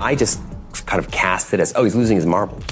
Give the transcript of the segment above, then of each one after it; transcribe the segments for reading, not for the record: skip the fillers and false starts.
I just kind of cast it as, oh, he's losing his marbles.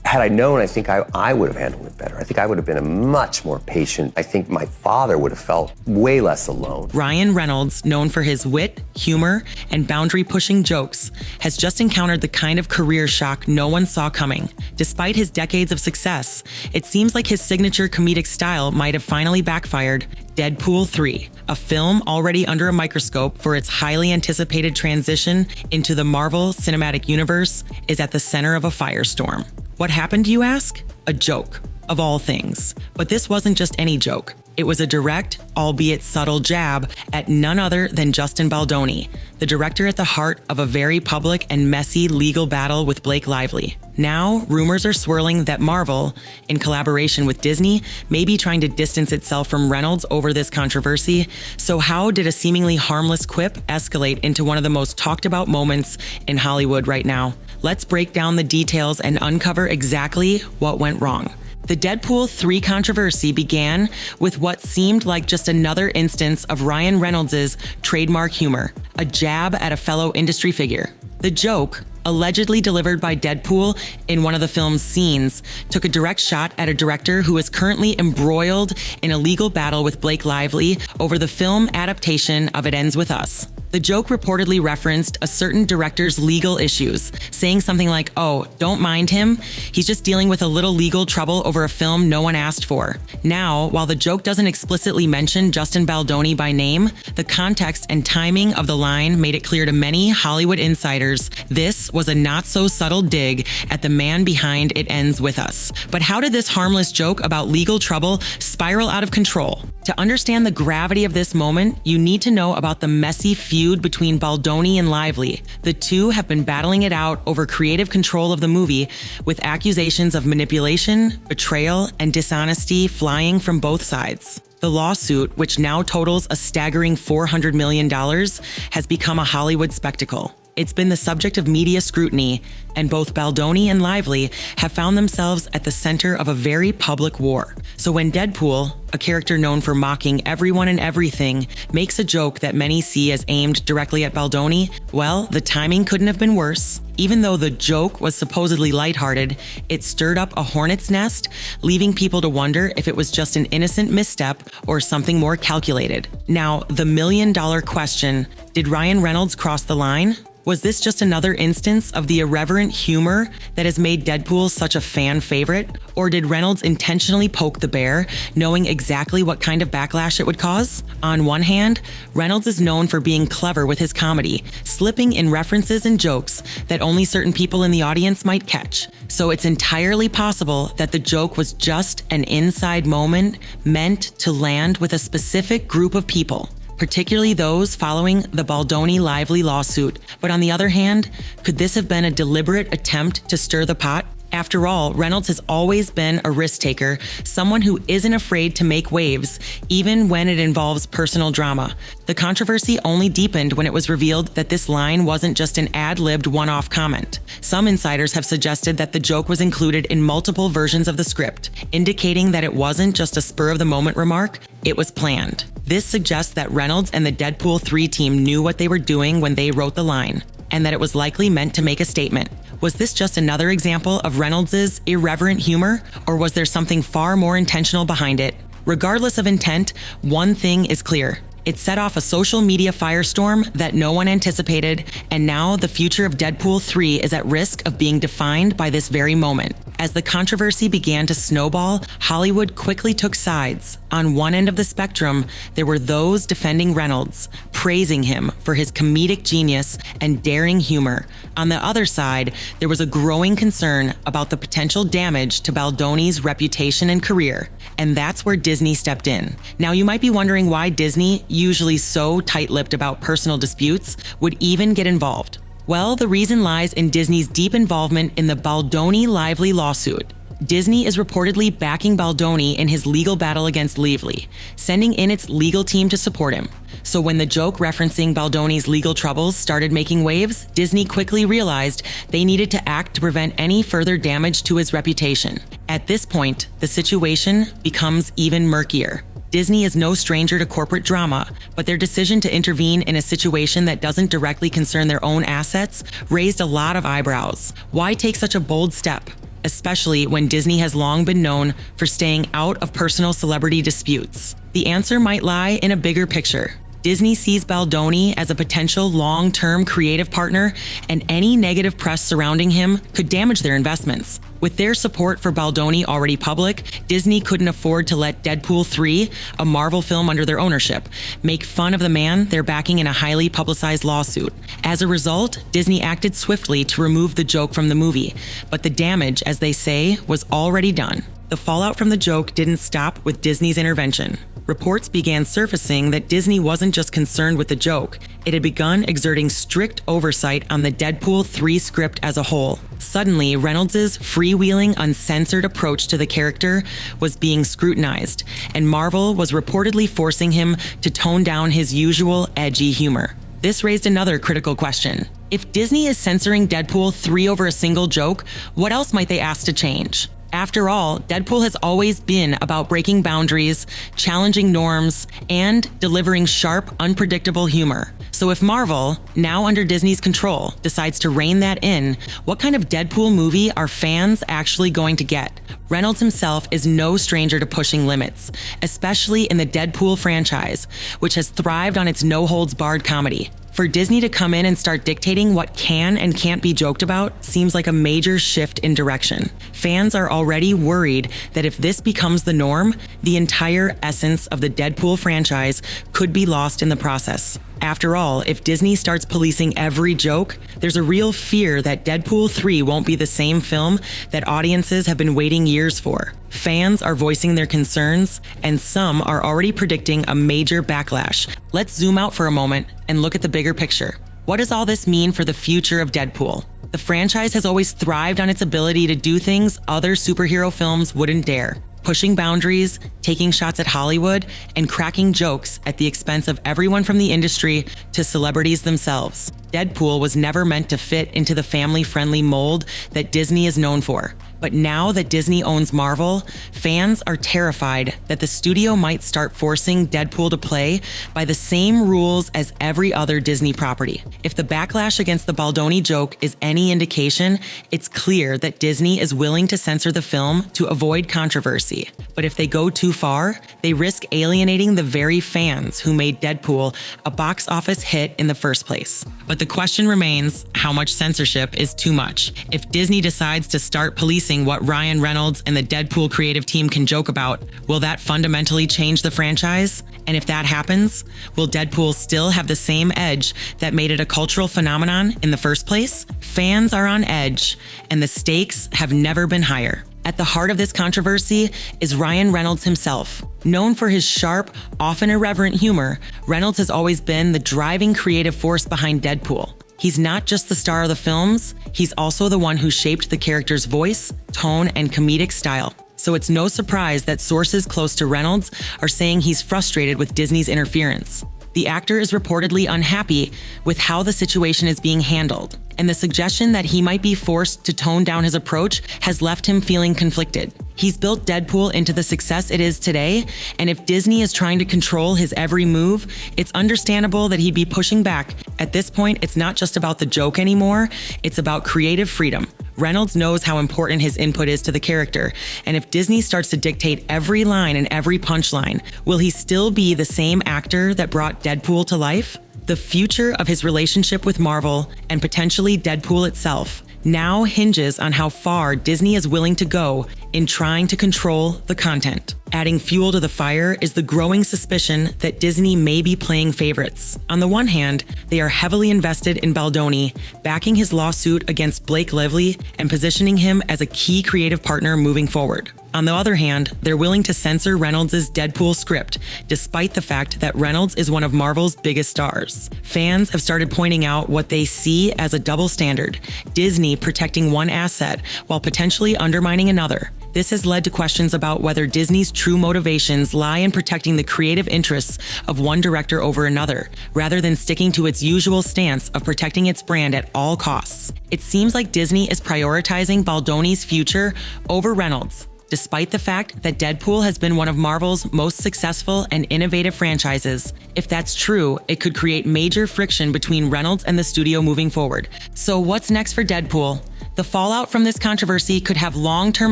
Had I known, I think I would have handled it better. I think I would have been a much more patient. I think my father would have felt way less alone. Ryan Reynolds, known for his wit, humor, and boundary-pushing jokes, has just encountered the kind of career shock no one saw coming. Despite his decades of success, it seems like his signature comedic style might have finally backfired. Deadpool 3, a film already under a microscope for its highly anticipated transition into the Marvel Cinematic Universe, is at the center of a firestorm. What happened, you ask? A joke, of all things. But this wasn't just any joke. It was a direct, albeit subtle jab at none other than Justin Baldoni, the director at the heart of a very public and messy legal battle with Blake Lively. Now, rumors are swirling that Marvel, in collaboration with Disney, may be trying to distance itself from Reynolds over this controversy. So how did a seemingly harmless quip escalate into one of the most talked about moments in Hollywood right now? Let's break down the details and uncover exactly what went wrong. The Deadpool 3 controversy began with what seemed like just another instance of Ryan Reynolds' trademark humor, a jab at a fellow industry figure. The joke, allegedly delivered by Deadpool in one of the film's scenes, took a direct shot at a director who is currently embroiled in a legal battle with Blake Lively over the film adaptation of It Ends With Us. The joke reportedly referenced a certain director's legal issues, saying something like, oh, don't mind him, he's just dealing with a little legal trouble over a film no one asked for. Now, while the joke doesn't explicitly mention Justin Baldoni by name, the context and timing of the line made it clear to many Hollywood insiders this was a not-so-subtle dig at the man behind It Ends With Us. But how did this harmless joke about legal trouble spiral out of control? To understand the gravity of this moment, you need to know about the messy feud between Baldoni and Lively. The two have been battling it out over creative control of the movie, with accusations of manipulation, betrayal, and dishonesty flying from both sides. The lawsuit, which now totals a staggering $400 million, has become a Hollywood spectacle. It's been the subject of media scrutiny, and both Baldoni and Lively have found themselves at the center of a very public war. So when Deadpool, a character known for mocking everyone and everything, makes a joke that many see as aimed directly at Baldoni, well, the timing couldn't have been worse. Even though the joke was supposedly lighthearted, it stirred up a hornet's nest, leaving people to wonder if it was just an innocent misstep or something more calculated. Now, the million-dollar question, did Ryan Reynolds cross the line? Was this just another instance of the irreverent humor that has made Deadpool such a fan favorite? Or did Reynolds intentionally poke the bear, knowing exactly what kind of backlash it would cause? On one hand, Reynolds is known for being clever with his comedy, slipping in references and jokes that only certain people in the audience might catch. So it's entirely possible that the joke was just an inside moment meant to land with a specific group of people, particularly those following the Baldoni-Lively lawsuit. But on the other hand, could this have been a deliberate attempt to stir the pot? After all, Reynolds has always been a risk taker, someone who isn't afraid to make waves, even when it involves personal drama. The controversy only deepened when it was revealed that this line wasn't just an ad-libbed one-off comment. Some insiders have suggested that the joke was included in multiple versions of the script, indicating that it wasn't just a spur-of-the-moment remark, it was planned. This suggests that Reynolds and the Deadpool 3 team knew what they were doing when they wrote the line, and that it was likely meant to make a statement. Was this just another example of Reynolds' irreverent humor, or was there something far more intentional behind it? Regardless of intent, one thing is clear. It set off a social media firestorm that no one anticipated, and now the future of Deadpool 3 is at risk of being defined by this very moment. As the controversy began to snowball, Hollywood quickly took sides. On one end of the spectrum, there were those defending Reynolds, praising him for his comedic genius and daring humor. On the other side, there was a growing concern about the potential damage to Baldoni's reputation and career. And that's where Disney stepped in. Now, you might be wondering why Disney, usually so tight-lipped about personal disputes, would even get involved. Well, the reason lies in Disney's deep involvement in the Baldoni-Lively lawsuit. Disney is reportedly backing Baldoni in his legal battle against Lively, sending in its legal team to support him. So when the joke referencing Baldoni's legal troubles started making waves, Disney quickly realized they needed to act to prevent any further damage to his reputation. At this point, the situation becomes even murkier. Disney is no stranger to corporate drama, but their decision to intervene in a situation that doesn't directly concern their own assets raised a lot of eyebrows. Why take such a bold step, especially when Disney has long been known for staying out of personal celebrity disputes? The answer might lie in a bigger picture. Disney sees Baldoni as a potential long-term creative partner, and any negative press surrounding him could damage their investments. With their support for Baldoni already public, Disney couldn't afford to let Deadpool 3, a Marvel film under their ownership, make fun of the man they're backing in a highly publicized lawsuit. As a result, Disney acted swiftly to remove the joke from the movie, but the damage, as they say, was already done. The fallout from the joke didn't stop with Disney's intervention. Reports began surfacing that Disney wasn't just concerned with the joke, it had begun exerting strict oversight on the Deadpool 3 script as a whole. Suddenly, Reynolds' freewheeling, uncensored approach to the character was being scrutinized, and Marvel was reportedly forcing him to tone down his usual edgy humor. This raised another critical question. If Disney is censoring Deadpool 3 over a single joke, what else might they ask to change? After all, Deadpool has always been about breaking boundaries, challenging norms, and delivering sharp, unpredictable humor. So if Marvel, now under Disney's control, decides to rein that in, what kind of Deadpool movie are fans actually going to get? Reynolds himself is no stranger to pushing limits, especially in the Deadpool franchise, which has thrived on its no-holds-barred comedy. For Disney to come in and start dictating what can and can't be joked about seems like a major shift in direction. Fans are already worried that if this becomes the norm, the entire essence of the Deadpool franchise could be lost in the process. After all, if Disney starts policing every joke, there's a real fear that Deadpool 3 won't be the same film that audiences have been waiting years for. Fans are voicing their concerns, and some are already predicting a major backlash. Let's zoom out for a moment and look at the bigger picture. What does all this mean for the future of Deadpool? The franchise has always thrived on its ability to do things other superhero films wouldn't dare. Pushing boundaries, taking shots at Hollywood, and cracking jokes at the expense of everyone from the industry to celebrities themselves. Deadpool was never meant to fit into the family-friendly mold that Disney is known for. But now that Disney owns Marvel, fans are terrified that the studio might start forcing Deadpool to play by the same rules as every other Disney property. If the backlash against the Baldoni joke is any indication, it's clear that Disney is willing to censor the film to avoid controversy. But if they go too far, they risk alienating the very fans who made Deadpool a box office hit in the first place. But the question remains, how much censorship is too much? If Disney decides to start policing what Ryan Reynolds and the Deadpool creative team can joke about, will that fundamentally change the franchise? And if that happens, will Deadpool still have the same edge that made it a cultural phenomenon in the first place? Fans are on edge, and the stakes have never been higher. At the heart of this controversy is Ryan Reynolds himself. Known for his sharp, often irreverent humor, Reynolds has always been the driving creative force behind Deadpool. He's not just the star of the films, he's also the one who shaped the character's voice, tone, and comedic style. So it's no surprise that sources close to Reynolds are saying he's frustrated with Disney's interference. The actor is reportedly unhappy with how the situation is being handled, and the suggestion that he might be forced to tone down his approach has left him feeling conflicted. He's built Deadpool into the success it is today, and if Disney is trying to control his every move, it's understandable that he'd be pushing back. At this point, it's not just about the joke anymore, it's about creative freedom. Reynolds knows how important his input is to the character, and if Disney starts to dictate every line and every punchline, will he still be the same actor that brought Deadpool to life? The future of his relationship with Marvel, and potentially Deadpool itself, now hinges on how far Disney is willing to go in trying to control the content. Adding fuel to the fire is the growing suspicion that Disney may be playing favorites. On the one hand, they are heavily invested in Baldoni, backing his lawsuit against Blake Lively and positioning him as a key creative partner moving forward. On the other hand, they're willing to censor Reynolds' Deadpool script, despite the fact that Reynolds is one of Marvel's biggest stars. Fans have started pointing out what they see as a double standard, Disney protecting one asset while potentially undermining another. This has led to questions about whether Disney's true motivations lie in protecting the creative interests of one director over another, rather than sticking to its usual stance of protecting its brand at all costs. It seems like Disney is prioritizing Baldoni's future over Reynolds. despite the fact that Deadpool has been one of Marvel's most successful and innovative franchises. If that's true, it could create major friction between Reynolds and the studio moving forward. So what's next for Deadpool? The fallout from this controversy could have long-term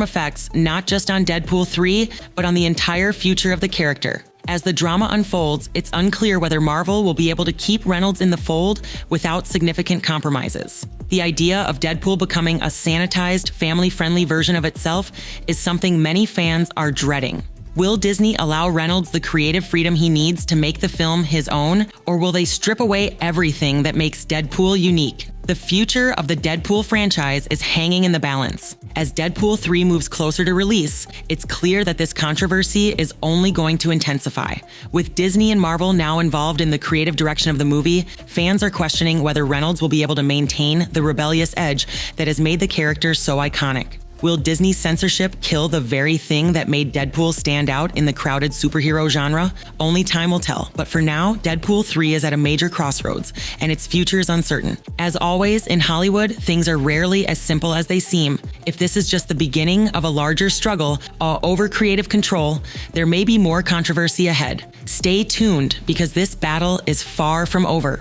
effects not just on Deadpool 3, but on the entire future of the character. As the drama unfolds, it's unclear whether Marvel will be able to keep Reynolds in the fold without significant compromises. The idea of Deadpool becoming a sanitized, family-friendly version of itself is something many fans are dreading. Will Disney allow Reynolds the creative freedom he needs to make the film his own, or will they strip away everything that makes Deadpool unique? The future of the Deadpool franchise is hanging in the balance. As Deadpool 3 moves closer to release, it's clear that this controversy is only going to intensify. With Disney and Marvel now involved in the creative direction of the movie, fans are questioning whether Reynolds will be able to maintain the rebellious edge that has made the character so iconic. Will Disney's censorship kill the very thing that made Deadpool stand out in the crowded superhero genre? Only time will tell. But for now, Deadpool 3 is at a major crossroads, and its future is uncertain. As always, in Hollywood, things are rarely as simple as they seem. If this is just the beginning of a larger struggle over creative control, there may be more controversy ahead. Stay tuned, because this battle is far from over.